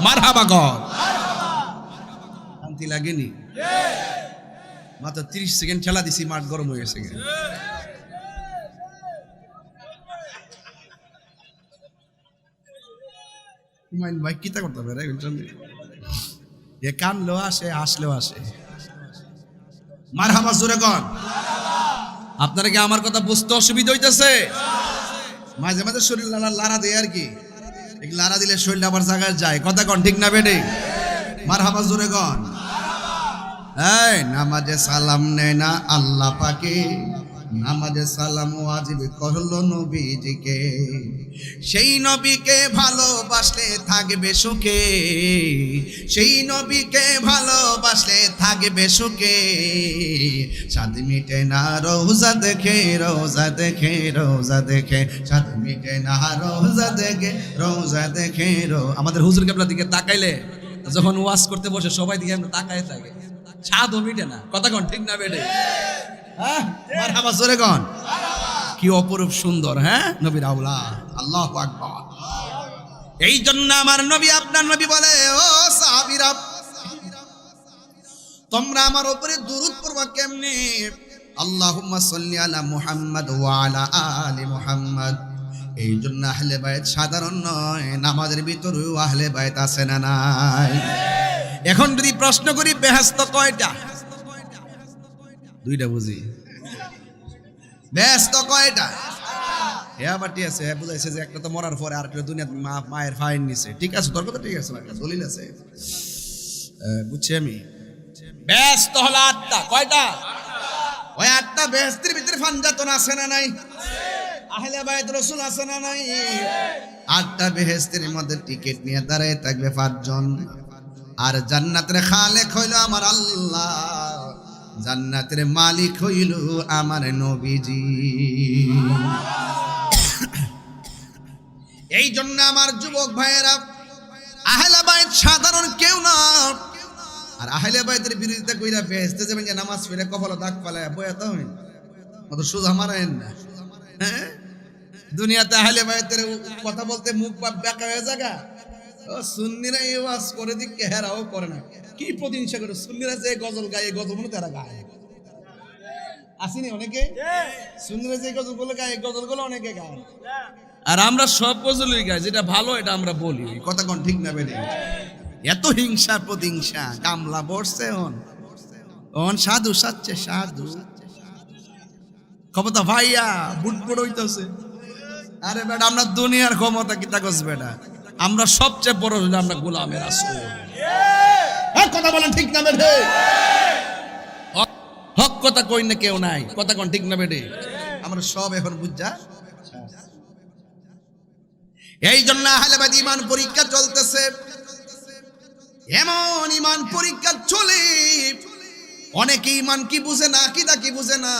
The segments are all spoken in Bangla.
মারহাবা কর। শান্তি লাগেনি? মাত্র 30 সেকেন্ড ঠেলা দিছি, মাঠ গরম হয়ে গেছে। ভাই কিতা করতে হবে রে? কানলেও আসে, আসলেও আসে। মারহাবা জোরে কর। আপনারা কি আমার কথা বুঝতে অসুবিধা হইতেছে? মাঝে মাঝে শরীর লাড়া দেয় আর কি, লাড়া দিলে শরীরটা আবার জায়গায় যায়। কথা কন ঠিক না বেটে? মারহাবা জোরে কন। এই নামাজে সালাম নেয় না আল্লাহ পাকে, নামাজে সালাম ওয়াজিব করলো নবীজিকে। সেই নবীকে ভালোবাসলে থাকবে সুখে, সেই নবীকে ভালোবাসলে থাকবে সুখে। সাদ মিটে না রোজা দেখে, রোজা দেখে, রোজা দেখে, সাদ মিটে না রোজা দেখে, রোজা দেখে। আমাদের হুজুর কেবলার দিকে তাকাইলে যখন ওয়াজ করতে বসে সবাই দিকে আমরা তাকায় থাকে, স্বাদও মিটে না। কথা কন ঠিক না বেটে? হ্যাঁ, মারহাবা জোরে কন। কি অপরূপ সুন্দর, হ্যাঁ, নবীর আওলাদ। আল্লাহু আকবার। এই জন্য আমার নবী, আপনার নবী বলে, ও সাহাবীরা, তোমরা আমার উপরে দুরূদ পড়বা কেমনে? আল্লাহুম্মা সাল্লি আলা মুহাম্মাদ ওয়া আলা আলি মুহাম্মাদ। এই জন্য আহলে বাইত সাধারণ নয়, নামাজের ভিতরেও আহলে বাইত আছে না নাই? এখন যদি প্রশ্ন করি, বেহেশত কয়টা? দুইটা বুঝি। বেহেশত কয়টা? হ্যাঁ বাটি আছে, হ্যাঁ বুঝাইছে যে একটা তো মরার পরে, আর একটা দুনিয়া মায়ের ফাইন নিছে। ঠিক আছে, তোর কথা ঠিক আছে, দলিল আছে, বুঝছি আমি। বেহেশত হলো 8টা। কয়টা? ওই 8টা বেহেশতের ভিতরে ফানজাতন আছে না নাই? আহলে বাইত রাসূল আছে না নাই? 8টা বেহেশতের মধ্যে টিকিট নিয়ে দাঁড়ায় থাকবে 5 জন। আর জান্নাতের খালেক হইল আমার আল্লাহ, জান্নাতের মালিক হইল আমার নবীজি। এই জন্য আমার যুবক ভাইয়েরা, আহলে বাইত সাধারণ কেউ না। আর আহলে বাইতের বিরোধিতা কইরা বেহেশতে যাবেন যে নামাজ পড়ে কপালে দাগ ফালায় বয়া তো হইন, অত সোজা মারেন না। হ্যাঁ, দুনিয়াতে আহলে বাইতের কথা বলতে মুখ বাপ বেকা হয়ে জায়গা। ও সুন্নিরা এই ওয়াজ করে দিক, হেরাও করে না। কি প্রতিহিংসা করে সুন্নিরা যে গজল গায়, গজল মনে তারা গায়। আসেনি অনেকে সুন্নিরা যে গজল গুলো গায়, গজল গুলো অনেকে গায়। আর আমরা সব গজলই গাই, যেটা ভালো এটা আমরা বলি। কথা কোন ঠিক না বেরে? এত হিংসা প্রতিহিংসা, কামলা বসছে অন সাধু সাচ্ছে, সাধু ক্ষমতা ভাইয়া বুট বুট হইতেছে। আরে বেটা, আমরা দুনিয়ার ক্ষমতা কি তাকস বেটা? আমরা সবচেয়ে বড় হইলো আমরা গোলামের রাসূল। কথা বলেন ঠিক না বেটে? হক কথা কই না কেউ নাই। কথা কোন ঠিক না বেটে? আমরা সব এখন বুঝা। এই জন্য আহলে বাইত ঈমান পরীক্ষা চলতেছে। এমন ঈমান পরীক্ষা চলে, অনেকে ঈমান কি বুঝে না, আকীদা কি বুঝে না।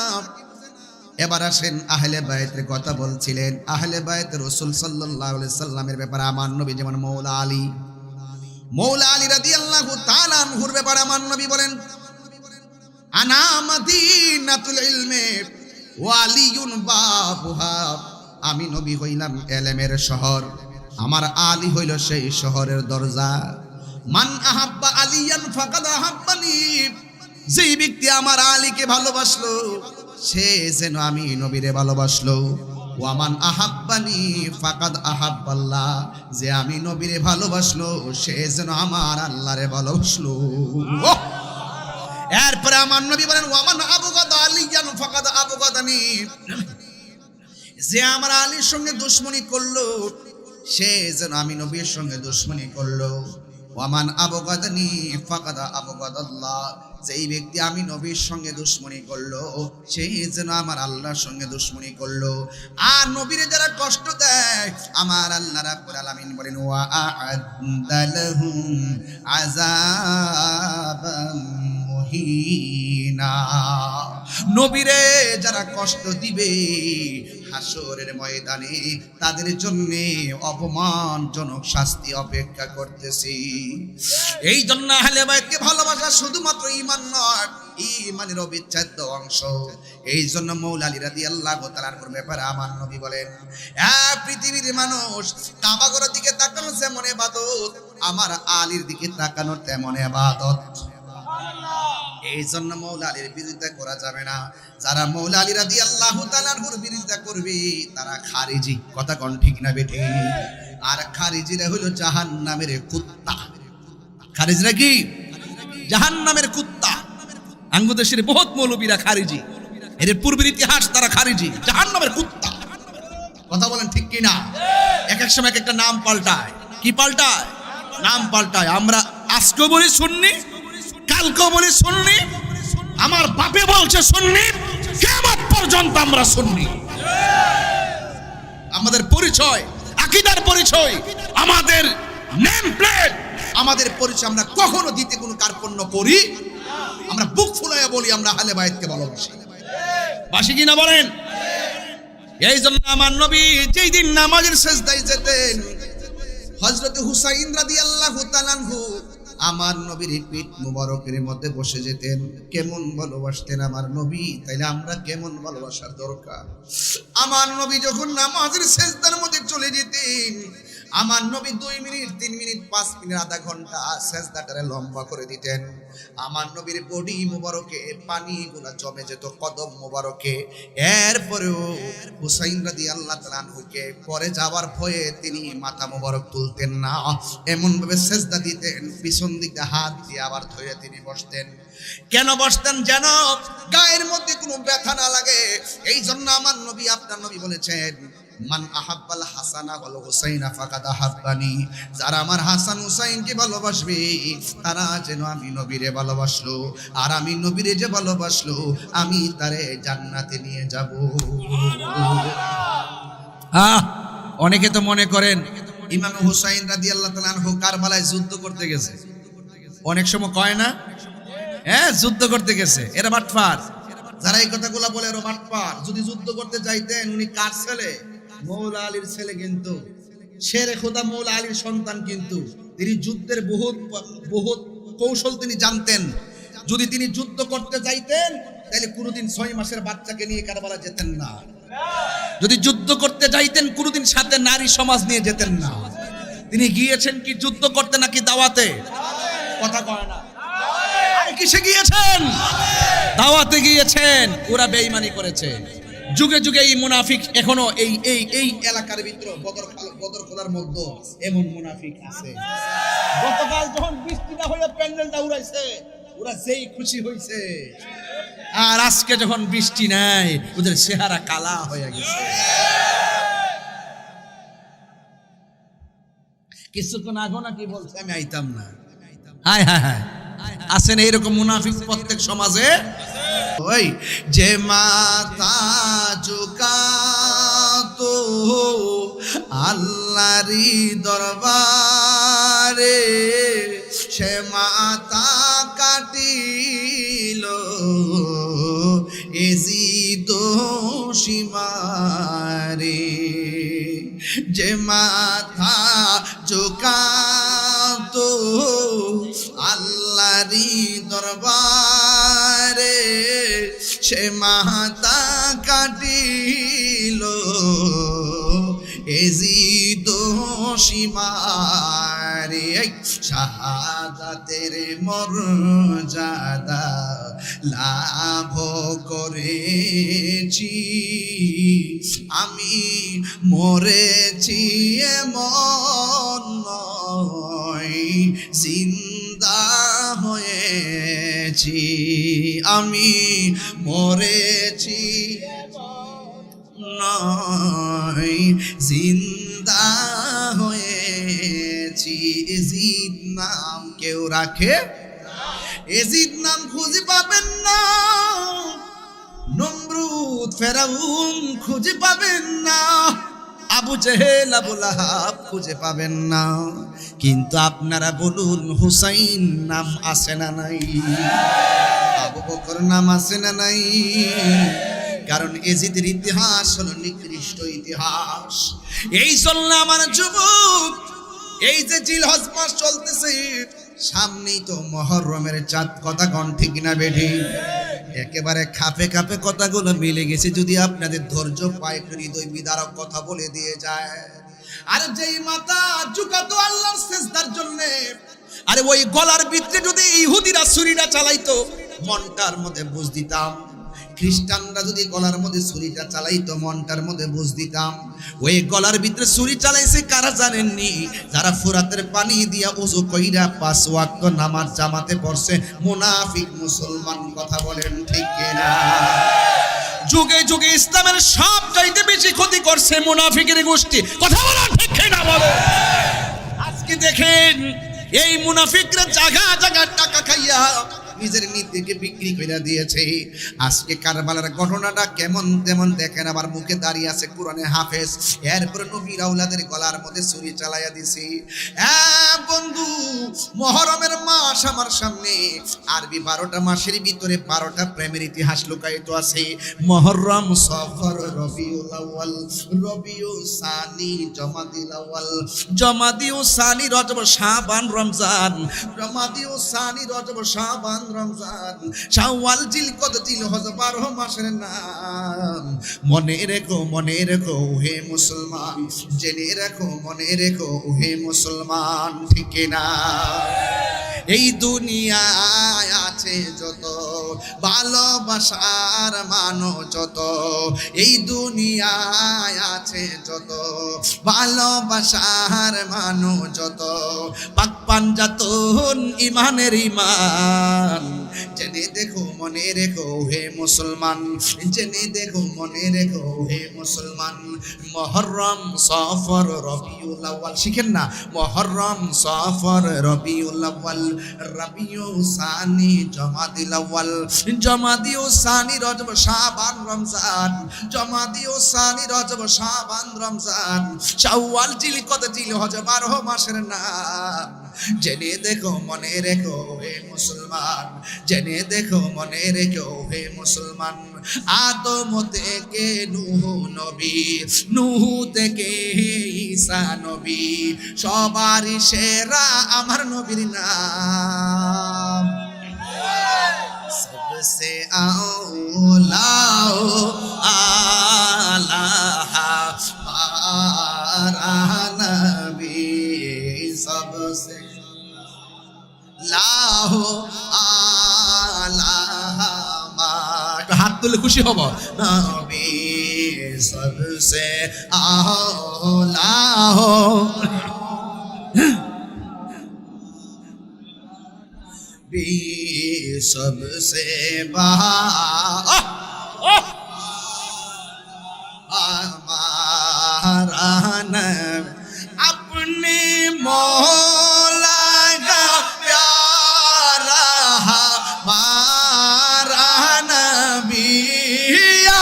এবার আসেন, আহলে বাইতের কথা বলছিলেন। আহলে বাইত রাসূল সাল্লাল্লাহু আলাইহি সাল্লামের ব্যাপারে আমার নবী যেমন মৌলা আলী রাদিয়াল্লাহু তাআলা আনহুর ব্যাপারে আমার নবী বলেন, আনা মাদিনাতুল ইলমি ওয়া আলিয়ুন বাবুহা। আমি নবী হইলাম ইলমের শহর, আমার আলী হইল সেই শহরের দরজা। মান আহাব্বা আলিয়ান ফাকাদ আহাব্বানি। যেই ব্যক্তি আমার আলীকে ভালোবাসলো, সে যেন আমি নবীরে ভালোবাসলো। ওয়ামান আহাব্বানি ফাকাদ আহাব্বাল্লাহ। যে আমি নবীরে ভালোবাসলো, সে যেন আমার আল্লাহরে ভালোবাসলো। এরপরে আমার নবী বলেন, ওয়ামান আবগাদা আলিয়ান ফাকাদ আবগাদানি। যে আমার আলীর সঙ্গে দুশমনি করলো, সে যেন আমি নবীর সঙ্গে দুশমনি করলো। ওয়ামান আবগাদানি ফাকাদ আবগাদাল্লাহ। যেই ব্যক্তি আমি নবীর সঙ্গে দুশমনি করলো, সেই যেন আমার আল্লাহর সঙ্গে দুশমনি করলো। আর নবীরে যারা কষ্ট দেয়, আমার আল্লাহ রাব্বুল আলামিন বলেন, ওয়া আ'আদ্দা লাহুম আযাবাম মুহিনা। নবীরে যারা কষ্ট দিবে, হাসরের ময়দানে তাদের জন্য অপমানজনক শাস্তি অপেক্ষা করতেছি। এই জন্য আহলে বাইতকে ভালোবাসা শুধুমাত্র ঈমান নয়, ঈমানের অবিচ্ছেদ্য অংশ। এই জন্য মৌলা আলী রাদিয়াল্লাহু তাআলার ব্যাপারে আমার নবী বলেন, পৃথিবীর মানুষ কাবা ঘরের দিকে তাকানো যেমন ইবাদত, আমার আলীর দিকে তাকানো তেমন ইবাদত। এই জন্য মৌলা আলীর বিরোধিতা করা যাবে না। যারা মৌলা আলী রাদিয়াল্লাহু তাআলা আনহুর বিরোধিতা করবে তারা খারিজি। কথা কোন ঠিক না বেঠি? আর খারিজিরা হলো জাহান্নামের কুত্তা। খারিজরা কি? জাহান্নামের কুত্তা। আঙ্গুদেশের বহুত মৌলবীরা খারিজি, এর পূর্বের ইতিহাস তারা খারিজি, জাহান্নামের কুত্তা। কথা বলেন ঠিক কি না? এক এক সময় এক একটা নাম পাল্টায়। কি পাল্টায়? নাম পাল্টায়। আমরা আজকেও বলি সুন্নি, কালকেও বলি সুন্নি, আমার বাপে বলছে সুন্নি, কিয়ামত পর্যন্ত আমরা সুন্নি। আমাদের পরিচয়, আকীদার পরিচয়, আমাদের নেম প্লেট, আমাদের পরিচয় আমরা কখনো দিতে কোনো কার্পণ্য করি। আমরা বুক ফুলাইয়া বলি আমরা আহলে বায়াতকে ভালোবাসি। বাসি কিনা বলেন? এই জন্য আমার নবী যেই দিন নামাজের সিজদায় যেতেন, হযরত হুসাইন রাদিয়াল্লাহু তাআলা আনহু আমার নবীর পিঠ মুবারকের মধ্যে বসে যেতেন। কেমন ভালোবাসতেন আমার নবী, তাইলে আমরা কেমন ভালোবাসার দরকার। আমার নবী যখন নামাজের সিজদার মধ্যে চলে যেতেন, আমার নবী 2 মিনিট 3 মিনিট 5 মিনিট আধা ঘন্টা সিজদাটারে লম্বা করে দিতেন। আমার নবীর বডি মুবারকে পানিগুলা জমে যেত কদম মুবারকে। এরপরেও হুসাইন রাদিয়াল্লাহু তাআলা আনহুকে পরে যাওয়ার ভয়ে তিনি মাথা মুবারক তুলতেন না, এমন ভাবে সিজদা দিতেন, পিছন দিকে হাত দিয়ে আবার ধরে তিনি বসতেন। কেন বসতেন? যেন গায়ের মধ্যে কোনো ব্যথা না লাগে। এই জন্য আমার নবী, আপনার নবী বলেছেন, মান আহাব্বাল হাসানা ওয়াল হুসাইনা ফাকাদ আহাব্বানি। যারা আমার হাসান হুসাইনকে ভালোবাসবে তারা যেন আমি নবীরে ভালোবাসলো, আর আমি নবীরে যে ভালোবাসলো আমি তারে জান্নাতে নিয়ে যাব। অনেকে তো মনে করেন ইমাম হুসাইন রাদিয়াল্লাহু তাআলা আনহু কারবালায় যুদ্ধ করতে গেছে। অনেক সময় কয় না, হ্যাঁ যুদ্ধ করতে গেছে, এরা বাটপার। যারা এই কথাগুলো বলে এরা বাটপার। যদি যুদ্ধ করতে যাইতেন, উনি কার ছেলে? মৌলা আলীর ছেলে, কিন্তু শেরে খোদা মৌলা আলীর সন্তান। কিন্তু তিনি যুদ্ধের বহুত কৌশল তিনি জানতেন। যদি তিনি যুদ্ধ করতে যাইতেন তাহলে কোনোদিন 6 মাসের বাচ্চাকে নিয়ে কারবালা যেতেন না। যদি যুদ্ধ করতে যাইতেন কোনোদিন সাথে নারী সমাজ নিয়ে যেতেন না। তিনি গিয়েছেন কি যুদ্ধ করতে নাকি দাওয়াতে? কথা কয় না। কিসে গিয়েছেন? দাওয়াতে গিয়েছেন। ওরা বেঈমানি করেছে। যুগে যুগে এই মুনাফিক এখনো এই এলাকার ভিতরে বদর খোদার মধ্যে এমন মুনাফিক আছে। গতকাল যখন বৃষ্টিটা হয়ে প্যান্ডেলটা উড়াইছে, ওরা যেই খুশি হইছে, আর আজকে যখন বৃষ্টি নাই ওদের চেহারা কালা হয়ে গেছে। কিছুক্ষণ আগে নাকি বলছে আমি আইতাম না। হায় হায় হায়, আছেন এইরকম মুনাফিক প্রত্যেক সমাজে। ওই যে মাথা ঝুকাতো আল্লাহরি দরবারে, সে মাথা কাটিল এজিদ সীমারে। যে মাথা ঝুকাতো আল্লাহরি দরবারে, সে মাথা কাটিল এজিদ সীমারে। শাহাদাতের মর্যাদা লাভ করেছি আমি, মরেছি এমন নয়, জিন্দা হয়েছি আমি, মরেছি নয়, জিন্দা হয়েছি। এজিদ নাম কেউ রাখে? এজিদ নাম খুঁজে পাবেন না, নমরুদ ফেরাউন খুঁজে পাবেন না, আবু জেহেল আবু লাহাব খুঁজে পাবেন না। কিন্তু আপনারা বলুন হুসাইন নাম আছে না নাই? আবু বকর নাম আছে না নাই? কারণ এজিদের ইতিহাস হলো নিকৃষ্ট ইতিহাস। এই জন্য আমার যুবক, এই যে জিলহজ মাস চলতেছে, সামনেই তো মুহররমের চাঁদ। কথা কোন ঠিক না বেঠি? একেবারে খাপে খাপে কথাগুলো মিলে গেছে। যদি আপনাদের ধৈর্য পায়, হৃদয় বিদারক কথা বলে দিয়ে যায়। আর যেই মাথা ঝুকাতো আল্লাহর সিজদার জন্য, আরে ওই গলার ভিতরে যদি ইহুদিরা ছুরিটা চালাইতো মনটার মধ্যে বুঝ দিতাম, খ্রিস্টানরা যদি গলার মধ্যে ছুরিটা চালাইতো মনটার মধ্যে বুঝ দিতাম। ওই গলার ভিতরে ছুরি চালাইছে কারা জানেননি? যারা ফুরাতের পানি দিয়া ওযু কইরা 5 ওয়াক্ত নামাজ জামাতে পড়ছে মুনাফিক মুসলমান। কথা বলেন ঠিক কিনা? যুগে যুগে ইসলামের সব চাইতে বেশি ক্ষতি করছে মুনাফিকের গোষ্ঠী। কথা বলেন ঠিক কিনা? বলে আজকে দেখেন এই মুনাফিকরা জায়গা জায়গা টাকা খাইয়া নিজের নীতিকে বিক্রি করে দিয়েছে। আজকে কারবালার ঘটনাটা কেমন তেমন দেখেন, আবার মুখে দাঁড়িয়ে আছে কোরআনে হাফেজ, এরপর নবীর আওলাদের গলার মধ্যে ছুরি চালাইয়া দিছি। বন্ধু, মুহররমের মাস আমার সামনে, আরবি 12টা মাসের ভিতরে 12টা প্রেমের ইতিহাস লুকায়িত আছে। মুহররম, সফর, রবিউল আউয়াল, রবিউল সানি, জমাদিল আউয়াল, জমাদিউ সানি, রজব, শাবান, রমজান, জমাদিউ সানি, রজব, শাবান, রমজান, শাওয়াল, জিলকদ, জিলহজ, 12 মাসের নাম। মনে রেখো হে মুসলমান, জেনে রাখো মনে রেখো হে মুসলমান। ঠিক না? এই দুনিয়ায় আছে যত ভালোবাসার মানো যত, এই দুনিয়ায় আছে যত ভালোবাসার মানো যত, পাক পাঞ্জাতন ইমানের ইমান। জেনে দেখো মনে রেখো হে মুসলমান, জেনে দেখো মনে রেখো হে মুসলমান। মুহররম, সফর, রবিউল আউয়াল, শিখেন না? মুহররম, সফর, রবিউল আউয়াল, রবিউ সানি, জমাদিল আউয়াল, জমাদিউ সানি, রজব, শাবান, রমজান, জমাদিউ সানি, রজব, শাবান, রমজান, শাওয়াল, জিলকদ, জিলহজ, 12 মাসের নাম। জেনে দেখো মনে রেখো হে মুসলমান, জেনে দেখো মনে রেখো হে মুসলমান। আদম থেকে নূহ নবী, নূহ থেকে ঈসা নবী, সবারই সেরা আমার নবীর নাম। সবসে আওলা আলা হামারা নবী, সবসে লাহো আলা হামারা, হাত তুলে খুশি হব। নবী সবসে আওলা হো, सबसे हमारा नबी, अपने मौला का प्यारा हमारा नबी,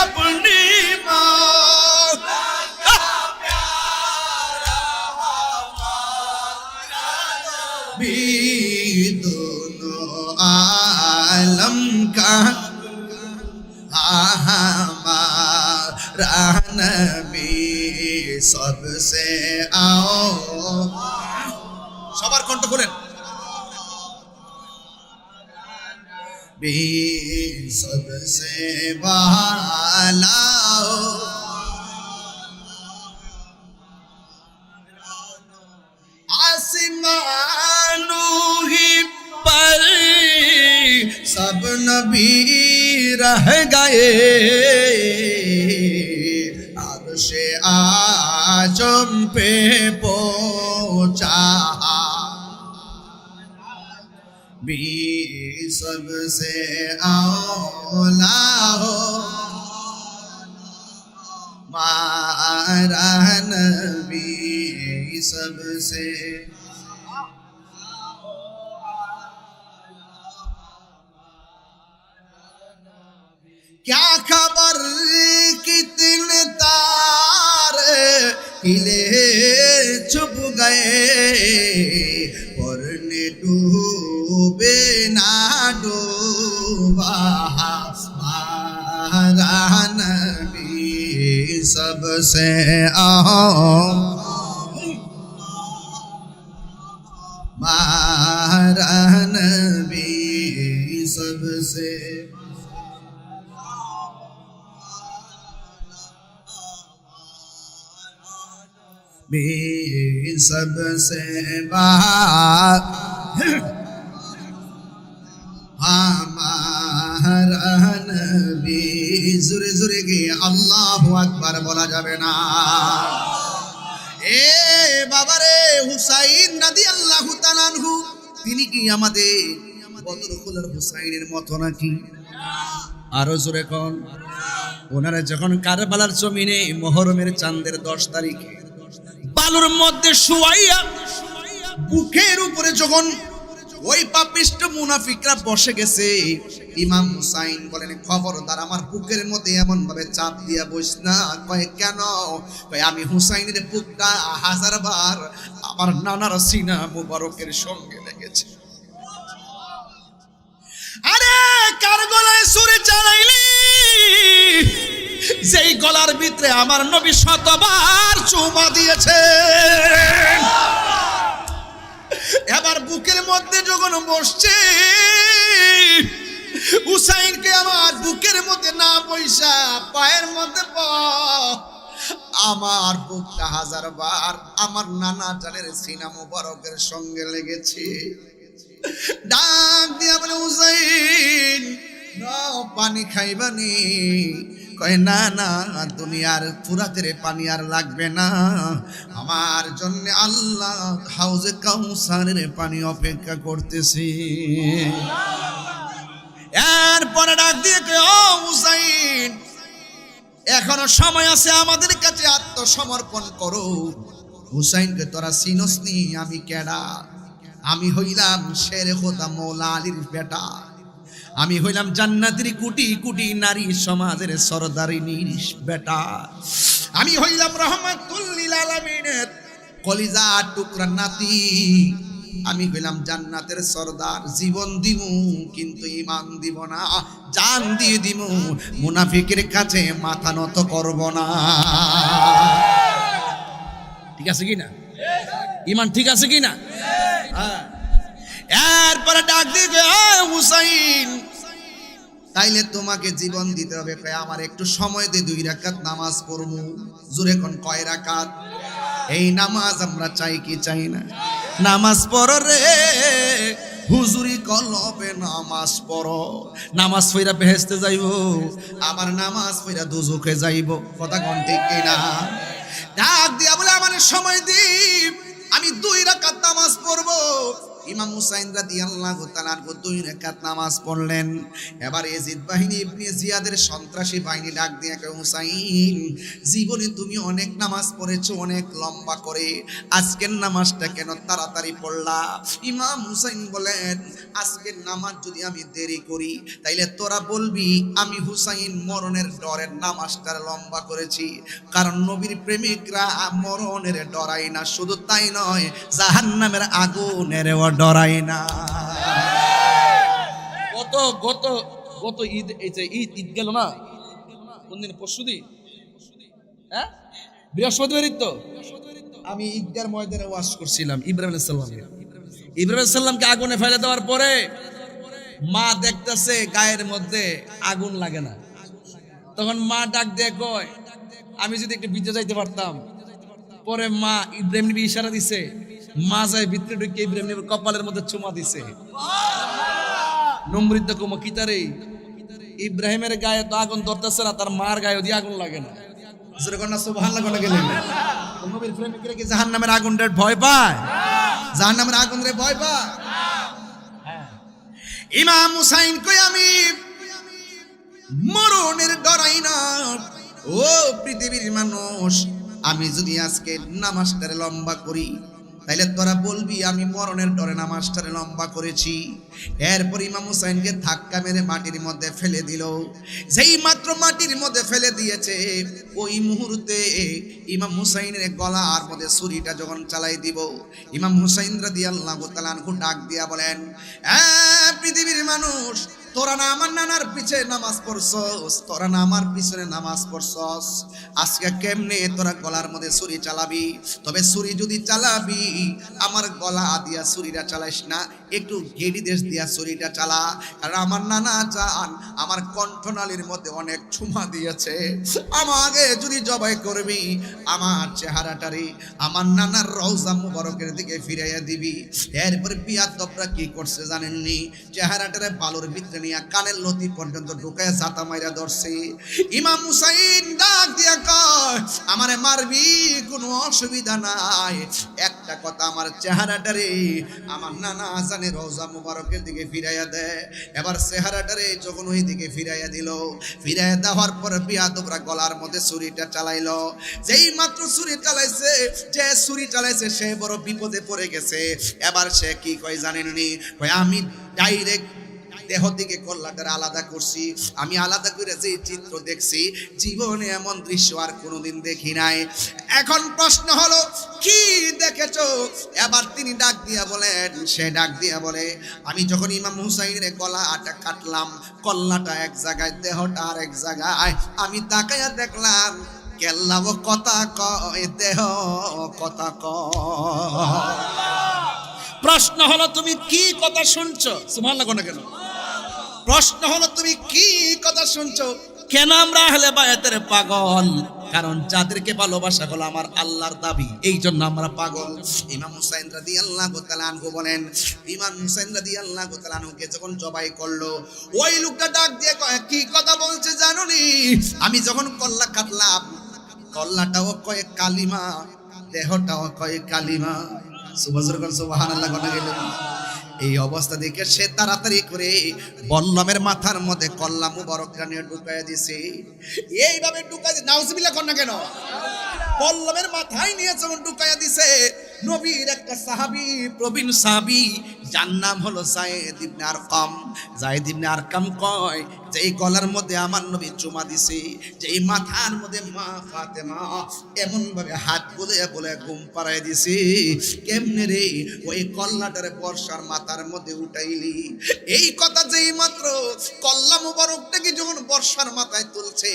अपने मौला का प्यारा हमारा नबी, आलम का हमारा नबी, सबसे आओ। সবার কণ্ঠ করেন, भी सबसे वाला आसमानों ही पर सब नबी रह गए, अर्शे आजम पे पहुंचा भी सबसे औला हो मारा नबी, सबसे क्या खबर कितने तारे हिले छुप गए, पढ़ने डूबे ना डूबा हमारा नबी, सबसे हमारा नबी, सबसे भी सबसे बात আমার নবী জোরে জোরে গিয়ে আল্লাহু আকবার বলা যাবে না। এ বাবারে হুসাইন রাদিয়াল্লাহু তাআলা আনহু তিনি কি আমাদের বদরুল হুসাইনের মতো নাকি? আরো জোরে কোন। ওনারা যখন কারবালার জমিনে মুহররমের চাঁদের 10 তারিখে বালুর মধ্যে শুয়াইয়া বুকের উপরে যখন ওই পাপিষ্ট মুনাফিকরা বসে গেছে, ইমাম হুসাইন বলেন খবরদার আমার বুকের মধ্যে এমন ভাবে চাপ দিয়া বইস না। কয় কেন? কয় আমি হুসাইনের বুকটা 1000 বার আমার নানার সিনা মুবারকের সঙ্গে লেগেছে। আরে কার গলায় ছুরি চালাইলি যেই গলার ভিতরে আমার নবী 100 বার চুমা দিয়েছে। এবার বুকের মধ্যে যখন বসছে হুসাইনকে আমার বুকের মধ্যে না বইসা পায়ের মধ্যে আমার বুকটা 1000 বার আমার নানা জানের সিনা মুবারকের সঙ্গে লেগেছে। ডাক দিয়া বলে হুসাইন পানি খাইবানি? কয় না না দুনিয়ার ফুরাতের পানি আর লাগবে না, আমার জন্য আল্লাহ হাউজে কাউসারের পানি অপেক্ষা করতেছে। এরপরে ডাক দিয়ে কয় ও হুসাইন এখনো সময় আছে আমাদের কাছে আত্মসমর্পণ করো। হুসাইনকে তোরা চিনস নি আমি কেডা? আমি হইলাম শের খোদা মৌলা আলীর বেটা, আমি হইলাম জান্নাতের কোটি কোটি নারী সমাজের সরদারিনীর বেটা, আমি হইলাম রহমাতুল লিল আলামিনের কলিজা টুকরা নাতি, আমি হইলাম জান্নাতের সরদার। জীবন দিমু কিন্তু ঈমান দিব না, জান দিয়ে দিমু মুনাফিকের কাছে মাথা নত করব না। ঠিক আছে কি না? ঈমান ঠিক আছে কি না? এরপরে ডাক দিবে হুসাইন তাইলে তোমাকে জীবন দিতে হবে। আমার একটু সময় দে 2 রাকাত নামাজ পড়বো। জোরে কোন কয় রাকাত? এই নামাজ আমরা চাই কি চাই না? নামাজ পড়ো রে হুজুরি কলবে নামাজ পড়ো, নামাজ পড়া বেহেশতে যাইব, আবার নামাজ পড়া দোজখে যাইব। কথা কোন ঠিক কিনা? ডাক দিয়া বলে আমার সময় দি আমি 2 রাকাত নামাজ পড়বো। ইমাম হুসাইন রাদিয়াল্লাহু তাআলা 2 রাকাত নামাজ পড়লেন। এবার ইয়াজিদ বাহিনী ইবনে জিয়াদের সন্ত্রাসী বাহিনী ডাক দিয়ে কয় হুসাইন জীবনে তুমি অনেক নামাজ পড়েছো অনেক লম্বা করে, আজকের নামাজটা কেন তাড়াতাড়ি পড়লা? ইমাম হুসাইন বলেন আজকের নামাজ যদি আমি দেরি করি তাইলে তোরা বলবি আমি হুসাইন মরণের ডরের নামাজটা লম্বা করেছি। কারণ নবীর প্রেমিকরা মরণের ডরাই না, শুধু তাই নয় জাহান্নামের আগুনের ডরাই না। গত ঈদ এই যে ঈদ গেল না কোন দিন? পরশুদিন, হ্যাঁ বৃহস্পতিবার ঈদ। তো আমি ঈদগার ময়দানে ওয়াজ করছিলাম ইব্রাহিম আলাইহিস সালামকে আগুনে ফেলে দেওয়ার পরে মা দেখতেছে গায়ের মধ্যে আগুন লাগে না, তখন মা ডাক দিয়ে কয় আমি যদি একটু ভিতরে যাইতে পারতাম। পরে মা ইব্রাহিম নবী ইশারা দিছে, মা যায় ভিতরে ঢুকে ইব্রাহিম নবীর কপালের মধ্যে চুমা দিছে। নম্রিত কুমা কিতারে ইব্রাহিমের গায়ে তো আগুন ধরতেছে না, তার মার গায়ে দিয়ে আগুন লাগে না। সুবহানাল্লাহ কোন গেলেন? নবীর প্রেমিকরা কি জাহান্নামের আগুনের ভয় পায়? জাহান্নামের আগুনের ভয় পায়? ইমাম হুসাইন কই আমি মরণের ডরাই না। ও পৃথিবীর মানুষ, আমি যদি আজকে নামাজটারে লম্বা করি তাইলে তোরা বলবি আমি মরণের ডরে নামাজটারে লম্বা করেছি। এরপর ইমাম হুসাইনকে ধাক্কা মেরে মাটির মধ্যে ফেলে দিল। যেই মাত্র মাটির মধ্যে ফেলে দিয়েছে ওই মুহূর্তে ইমাম হুসাইনের গলার মধ্যে ছুরিটা যখন চালাই দিব, ইমাম হুসাইন রাদিয়াল্লাহু তাআলা আনহু ডাক দিয়া বলেন পৃথিবীর মানুষ, তোরা না আমার নানার পিছে নামাজ পড়ছস, তোরা না আমার পিছনে নামাজ পড়ছস, আজকে কেমনে তোরা গলার মধ্যে ছুরি চালাবি? তবে ছুরি যদি চালাবি আমার গলা দিয়া ছুরিটা চালাইস না, একটু গেডি দেশ দিয়া ছুরিটা চালা, কারণ আমার নানা জান আমার কণ্ঠনালীর মধ্যে অনেক চুমা দিয়েছে, আমাকে যদি জবাই করবি আমার চেহারাটারে আমার নানার রওজা মুবারকের দিকে ফিরাইয়া দিবি। এরপরে বিয়াদবরা কি করছে জানেননি, চেহারাটারে বালুর ভিতরে নিয়ে কানের লতি পর্যন্ত ঢুকায় জাতা মাইরা ধরছে। ইমাম হুসাইন ডাক দিয়া কয়, আমারে মারবি কোনো অসুবিধা নাই, একটা কথা আমার চেহারাটারে আমার নানা আজানের রওজা মুবারকের দিকে ফিরাইয়া দেয়। এবার চেহারাটারে যখন ওই দিকে ফিরাইয়া দিল, ফিরাইয়া দেওয়ার পর বিয়াদবরা গলার মধ্যে ছুরিটা চালাইলো। যেই মাত্র ছুরি চালাইছে, যে ছুরি চালাইছে সে বড় বিপদে পড়ে গেছে। এবার সে কি কয় জানেননি, আমি ডাইরেক্ট দেহ থেকে কল্লাটার আলাদা করছি, আমি আলাদা করে যে চিত্র দেখছি জীবনে এমন দৃশ্য আর কোনোদিন দেখি নাই। এখন প্রশ্ন হলো কি দেখেছো? এবার তিনি ডাক দিয়া বলেন, সে ডাক দিয়া বলে, আমি যখন ইমাম হুসাইনের গলাটা কাটলাম, কল্লাটা এক জায়গায় দেহটা আর এক জায়গায়, আমি তাকাইয়া দেখলাম কেল্লাও কথা কয়, দেহ কথা কয়। প্রশ্ন হলো তুমি কি কথা শুনছো? সুবহানাল্লাহ কোন কেন? প্রশ্ন হলো তুমি কি কথা শুনছো? কেন আমরা আহলে বায়াতের পাগল? কারণ যাদেরকে ভালোবাসা হলো আমার আল্লাহর দাবি, এই জন্য আমরা পাগল। ইমাম হুসাইন রাদিয়াল্লাহু তাআলা আনহু বলেন, ইমাম হুসাইন রাদিয়াল্লাহু তাআলা আনহুকে যখন জবাই করলো, ওই লোকটা ডাক দিয়ে কয়, কি কথা বলছে জানোনি? আমি যখন কল্লা কাটলাম, কল্লাটাও কয় কালিমা, দেহটাও কয় কালিমা। সুবহানাল্লাহ কোন গেল? এই অবস্থা দেখে সে তাড়াতাড়ি করে বল্লমের মাথার মধ্যে কল্লা মুবারকটা নিয়ে ঢুকাইয়া দিছে। এইভাবে ঢুকাই, নাউজুবিল্লাহ কোন কেন? বল্লমের মাথায় নিয়ে যখন ঢুকাইয়া দিছে, নবীর একটা সাহাবী, প্রবীণ সাহাবী, যার নাম হলো যায়েদ ইবনে আরকাম। যায়েদ ইবনে আরকাম কয় যে এই গলার মধ্যে আমার নবী চুমা দিছে, যে এই মাথার মধ্যে মা ফাতেমা এমন ভাবে হাত বলে বলে ঘুম পাড়ায় দিছে। কেমনে রে ওই কল্লাটারে বর্ষার মাথার মধ্যে উঠাইলি? এই কথা যেই মাত্র কল্লা মুবারকটাকে যখন বর্ষার মাথায় তুলছে,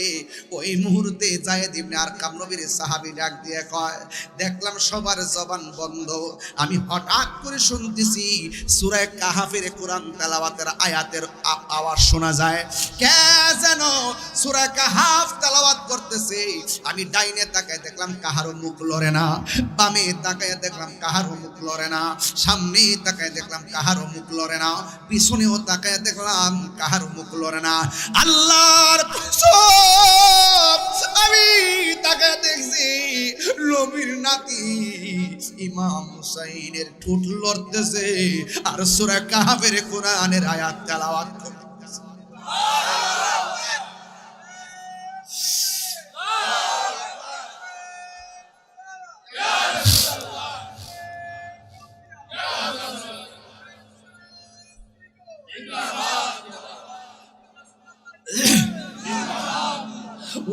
ওই মুহূর্তে যায়েদ ইবনে আরকাম নবীর সাহাবী ডাক দিয়ে কয়, দেখলাম সবার জবান বন্ধ, আমি হঠাৎ করে শুনতেছি সূরা কাহাফের কোরআন তেলাওয়াতের আয়াতের আওয়াজ শোনা যায়। কে যেন সূরা কাহাফ তেলাওয়াত করতেছে। আমি ডাইনে তাকায় দেখলাম কাহারও মুখ লড়ে না, বামে তাকায় দেখলাম কাহারও মুখ লড়ে না, সামনে তাকায় দেখলাম কাহারও মুখ লড়ে না, পিছনেও তাকায় দেখলাম কাহারও মুখ লড়ে না। আল্লাহর কসম, আমি তাকায় দেখছি নবীর নাতি ইমাম হুসাইনের ঠোঁট লড়তেছে আর সূরা কাহাফের কোরআনের আয়াত তেলাওয়াত করতেছে।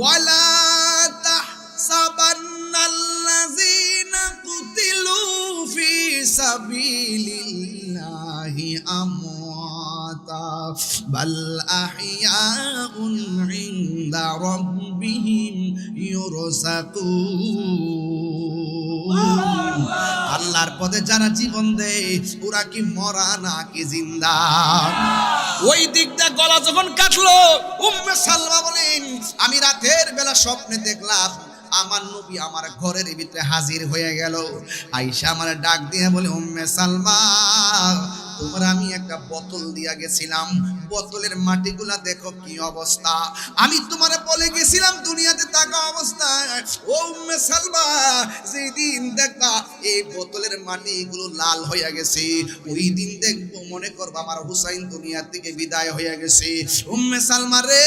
ওয়ালা তাহসাবান্নাল্লাযীনা কুতিলু ফি সাবিলিল্লাহি আমওয়াতা বাল আহইয়াউন ইনদা রাব্বিহিম ইউরযাকুন। আল্লাহর পথে যারা জীবন দেয় ওরা কি মরা নাকি জিন্দা? ওই দিকটা গলা যখন কাটলো, উম্মে সালমা বলেন, আমি রাতের বেলা স্বপ্নে দেখলাম আমার নবী আমার ঘরের ভিতরে হাজির হয়ে গেল। আয়েশা আমার ডাক দিয়ে বলে, উম্মে সালমা, তোমার আমি একটা বোতল দিয়া গেছিলাম, বোতলের মাটিগুলা দেখো কি অবস্থা। আমি তোমারে বলে গেছিলাম দুনিয়াতে থাকা অবস্থায়, ও উম্মে সালমা, যেদিন দেখবা এই বোতলের মাটিগুলো লাল হয়ে গেছে, ওই দিন দেখবো মনে করবো আমার হুসাইন দুনিয়া থেকে বিদায় হয়ে গেছে। উম্মে সালমা রে,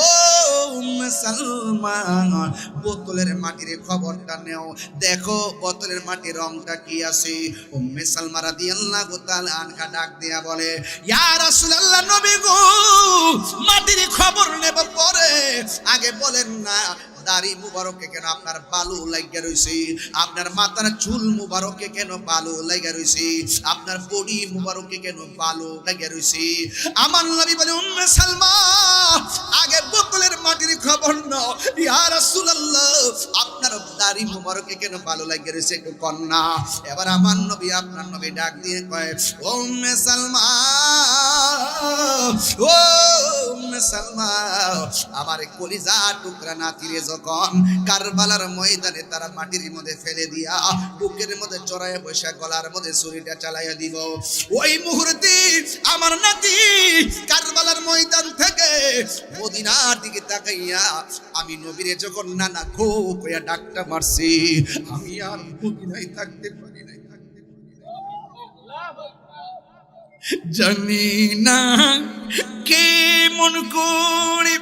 ও উম্মে সালমা, বোতলের মাটির খবরটা নেও, দেখো বোতলের মাটির রংটা কি আছে। উম্মে সালমা রাদিয়াল্লাহু তাআলা আনহা ডাক দিয়া বলে, ইয়া রাসূলুল্লাহ, নবী গো, মাটির খবর নেব পরে, আগে বলেন না দাড়ি মুবারকে কেন আপনার বালু লাগিয়া রইছে, আপনার মাথার চুল মুবারকে কেন বালু লাগিয়া রইছে, আপনার বডি মুবারকে কেন বালু লাগিয়া রইছে। আমার নবী বলে, উম্মে সালমা, আগে বোতলের মাটির খবর নাও। ইয়া রাসূলুল্লাহ, আপনার দাড়ি মুবারকে কেন ভালো লাগে রয়েছে একটু কন্যা। এবার আমার নবী আপনার নবী ডাক দিয়ে কয়, ও উম্মে সালমা, ও উম্মে সালমা, আমার কলিজা টুকরা নাতিরে যখন কারবালার ময়দানে তারা মাটির মধ্যে ফেলে দিয়া বুকের মধ্যে চড়াইয়া বসে গলার মধ্যে ছুরিটা চালাইয়া দিব, ওই মুহূর্তে আমার নাতি কারবালার ময়দান থেকে মদিনার দিকে তাকাইয়া আমি নবীরে যখন নানা খো কইয়া ডাকটা মারছি, আমি আর মদিনায় থাকতে পারি নাই। জানি না কে মন করে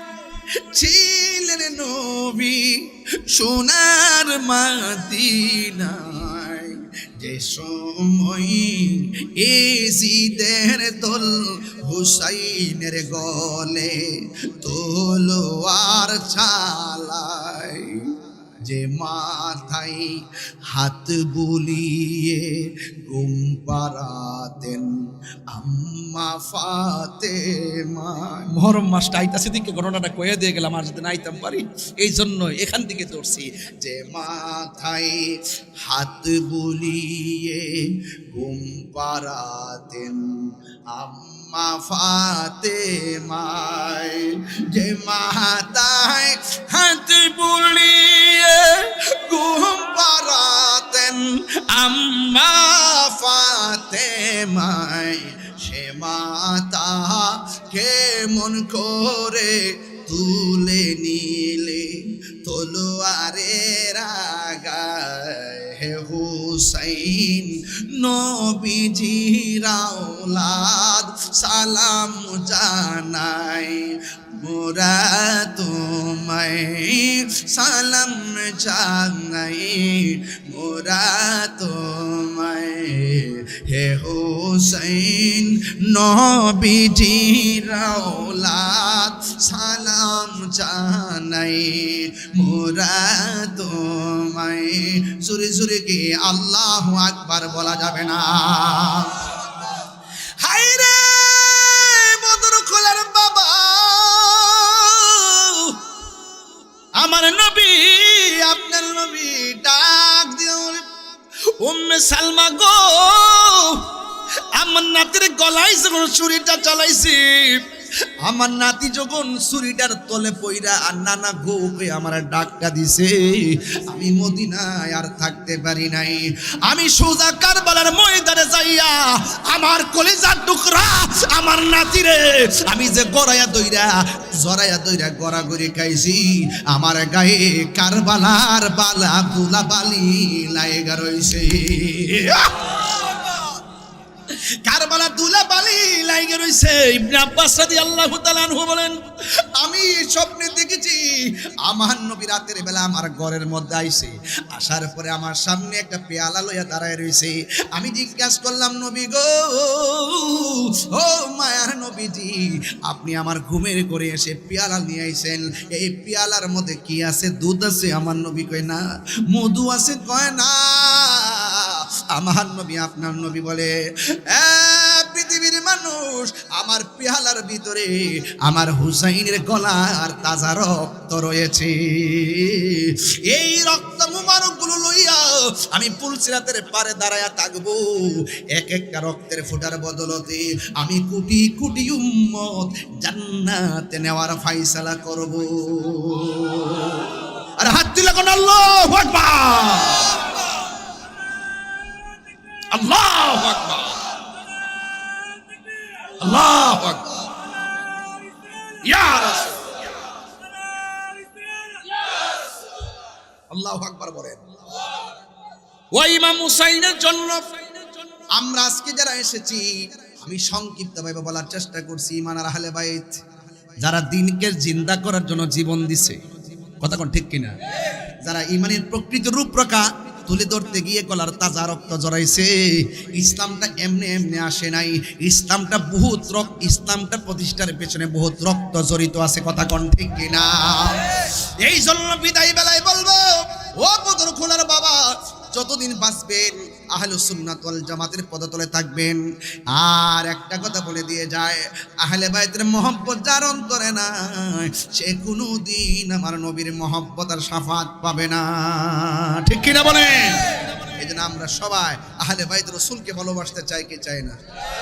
ছিলেন নবী সোনার মদিনায়, যে সময় এজিদের দল হুসাইনের গলে তলোয়ার চালায়, যে মাথায় হাত বুলিয়ে ঘুম পাড়াতেন আম্মা ফাতেমা। মহরম মাসটা আইতাছে দিকে ঘটনাটা কয়ে দিয়ে গেলাম, আর যদি নাইতাম পারি এই জন্য এখান থেকে ধরছি। যে মাথায় হাত বুলিয়ে ঘুম পাড়াতেন আম্মা ফাতেমায়, যে মাথায় হাত বুলিয়ে ঘুম পাড়াতেন আম্মা ফাতেমায়, সে মাতা কেমন করে তুলে নিলে তলোয়ারের আগায়, হে হুসাইন নবীজির আওলাদ সালাম জানাই, মোরা তোমায় সালাম জানাই, মোরা তোমায় হে হুসাইন নবীজির আওলাদ সালাম জানাই, মোরা তোমায়। সুরে সুরে কি আল্লাহু আকবার বলা যাবে না? হায়রে বদর খোলার বাবা, আমার নবী আপনার নবী ডাক দিও, উম্মে সালমা গো, আমার নাতির গলায় যখন ছুরিটা চালাইছি, আমার নাতি যখন ছুরিটার তলে পইরা আর নানা গোকে আমার ডাকটা দিছে, আমি মদিনায় আর থাকতে পারি নাই। আমি সোজা কারবালার ময়দানে যাইয়া আমার কলিজার টুকরা আমার নাতিরে আমি যে গড়াইয়া দইরা জড়াইয়া দইরা গড়াগড়ি খাইছি, আমার গায়ে কারবালার বালা দুলা বালি লাইগা রইছে, কারবালা দুলা বালি লাইগে রইছে। ইবনে আব্বাস রাদিয়াল্লাহু তাআলা আনহু বলেন, আমি স্বপ্নে দেখেছি আমার নবী রাতের বেলা আমার ঘরের মধ্যে আইছে, আসার পরে আমার সামনে একটা পেয়ালা লইয়া দাঁড়ায় রইছে। আমি জিজ্ঞাসা করলাম, নবী গো, ও মায়ার নবীজি, আপনি আমার ঘুমের করে এসে পেয়ালা নিয়ে আইছেন, এই পেয়ালার মধ্যে কি আছে? দুধ আছে? আমার নবী কয় না। মধু আছে? কয় না। আমার নবী আপনার নবী বলে, পৃথিবীর মানুষ, আমার পেয়ালার ভিতরে আমার হুসাইনের গলার তাজা রক্ত রয়েছে, এই রক্ত মুবারক গুলো লইয়া আমি পুলসিরাতের পারে দাঁড়ায়া থাকবো, এক একটা রক্তের ফোঁটার বদলতে আমি কোটি কোটি উম্মত জান্নাতে নেওয়ার ফায়সালা করব। আর হাত তুলে কোন আল্লাহু আকবার, আল্লাহু আকবার, আল্লাহু আকবার, ইয়া রাসূল, আল্লাহু আকবার বলেন। ওই ইমাম হুসাইনের জন্য আমরা আজকে যারা এসেছি, আমি সংক্ষিপ্তভাবে বলার চেষ্টা করছি, ইমান আর আহলে বাইত যারা দ্বীনকে জিন্দা করার জন্য জীবন দিছে, কথা কোন ঠিক কিনা? যারা ইমানের প্রকৃত রূপরেখা তুলে ধরতে গিয়ে গলার তাজা রক্ত জড়াইছে। ইসলামটা এমনি এমনি আসে নাই, ইসলামটা ইসলামটা প্রতিষ্ঠার পেছনে বহুত রক্ত জড়িত আছে, কথা কোন ঠিক কিনা? এই জন্য বিদায় বেলায় বলবো, ও বদর খোলার বাবা, যতদিন বাঁচবেন আহলুস সুন্নাত ওয়াল জামাতের পদতলে থাকবেন। আর একটা কথা বলে দিয়ে যায়, আহলে বাইতের মহব্বত যার অন্তরে নাই সে কোনোদিন আমার নবীর মহব্বত আর শাফাত পাবে না। ঠিক কিনা বলেন? এই জন্য আমরা সবাই আহলে বাইত রাসূলকে ভালোবাসতে চাই, কি চাই না?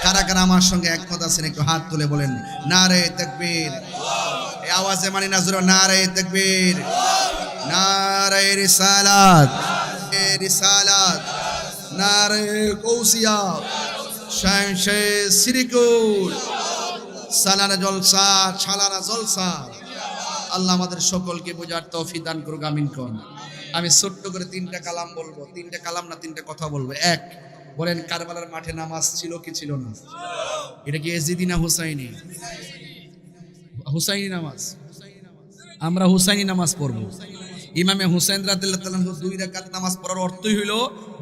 কারা কারা আমার সঙ্গে একমত আছেন একটু হাত তুলে বলেন নারে তাকবীর। এই আওয়াজে মানি না জোরে নারে তাকবীর, নারে রিসালাত, রিসালাত, নারে কৌসিয়া, শানশে সিরিকুল, সালানা জলসা, ছালানা জলসা। আল্লাহ আমাদের সকলকে বোঝার তৌফিক দান করুক, আমিন কোন। আমি ছোট্ট করে 3টা কালাম বলবো, 3টা কালাম না 3টা কথা বলবো। এক, বলেন কারবালার মাঠে নামাজ ছিল কি ছিল না? এটা কি এজিদি না হুসাইনি? হুসাইনি নামাজ। আমরা হুসাইনি নামাজ পড়বো। ইমামে হুসাইন রাদিয়াল্লাহু তাআলা 2 রাকাত নামাজ পড়ার অর্থই হইল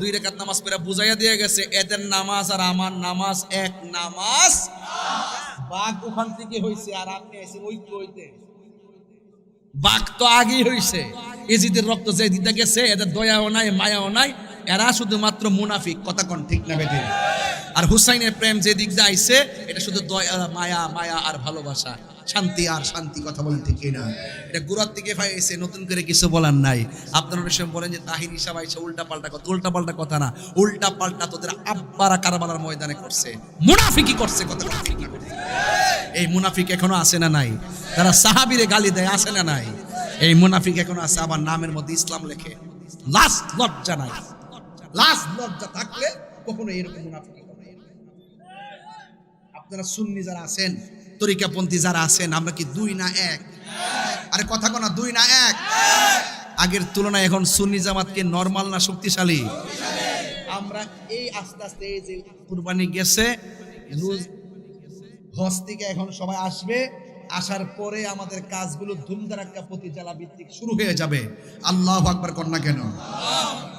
2 রাকাত নামাজ পড়া বুঝাইয়া দিয়ে গেছে এদের নামাজ আর আমার নামাজ এক নামাজ। বাঘ ওখান থেকে হইছে আর আপনি আইছেন ঐক্য হইতে। বাঘ তো আগেই হইছে, এজিদের রক্ত যে দিতে গেছে এদের দয়াও নাই মায়াও নাই, এরা শুধুমাত্র মুনাফিক। কথা কোন ঠিক না বেঠিক? আর হুসাইনের প্রেম যে দিক দিয়ে আইছে এটা শুধু দয়া মায়া, মায়া আর ভালোবাসা, শান্তি আর শান্তি। কথা বলেন ঠিক না? এটা গোড়ার থেকে পাইছে, নতুন করে কিছু বলার নাই। আপনারা অনেক সময় বলেন যে তাহির হিসাব আইছে উল্টা পাল্টা কথা। উল্টা পাল্টা কথা না, উল্টা পাল্টা তোদের আব্বারা কারবালার ময়দানে করছে, মুনাফিকি করছে। কথা ঠিক না? এই মুনাফিক এখনো আছে না নাই? তারা সাহাবীরে গালি দেয়, আছে না নাই? এই মুনাফিক এখনো আছে, আবার নামের মধ্যে ইসলাম লেখে। লাজ লজ্জা নাই। লাজ লজ্জা থাকলে কখনো এরকম মুনাফিকি হবে না। আপনারা সুন্নি যারা আছেন, তরিকাপন্থী যারা আছেন, আমরা কি 2 না 1? আরে কথা কোনা 2 না 1? আগের তুলনায় এখন সুন্নি জামাতকে নরমাল না শক্তিশালী? আমরা এই আস্তে আস্তে এই যে কুরবানি গেছে, হজ থেকে এখন সবাই আসবে, আসার পরে আমাদের কাজগুলো ধুমধারাক্কা প্রতি জেলা ভিত্তিক শুরু হয়ে যাবে। আল্লাহু আকবার কর না কেন?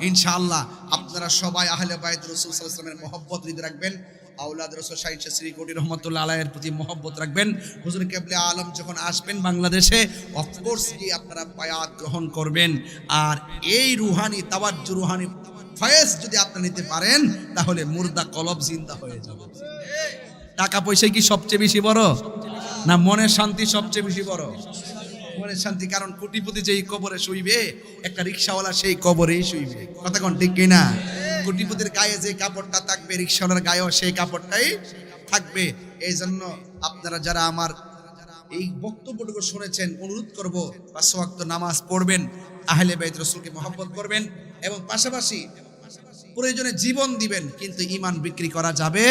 ইনশাআল্লাহ আপনারা সবাই আহলে বাইত রাসূল সাল্লাল্লাহু আলাইহি ওয়াসাল্লামের মহব্বত হৃদয়ে রাখবেন। আওলাদ রাসূল শাহীন শ্রী কোটি রহমাতুল্লাহ আলাইহির প্রতি মহব্বত রাখবেন। হুজুর কেবলে আলম যখন আসবেন বাংলাদেশে, অফকোর্স কি আপনারা বায়াত গ্রহণ করবেন। আর এই রুহানি তাওয়াজ্জু, রুহানি ফয়েজ যদি আপনারা নিতে পারেন, তাহলে মুর্দা কলব জিন্দা হয়ে যাবে। টাকা পয়সা কি সবচেয়ে বেশি বড় না মনের শান্তি সবচেয়ে বেশি বড়? মনের শান্তি। কারণ কোটিপতি যেই কবরে শুইবে, একটা রিকশাওয়ালা সেই কবরেই শুইবে। কথা কোন ঠিক কিনা? কোটিপতির গায়ে যে কাপড়টা থাকবে, রিকশাওয়ালার গায়েও সেই কাপড়টাই থাকবে। এই জন্য আপনারা যারা আমার এই বক্তব্যটুকু শুনেছেন, অনুরোধ করব 5 ওয়াক্ত নামাজ পড়বেন, আহলে বাইত রাসূলকে মহব্বত করবেন এবং পাশাপাশি প্রয়োজনে জীবন দিবেন, কিন্তু ঈমান বিক্রি করা যাবে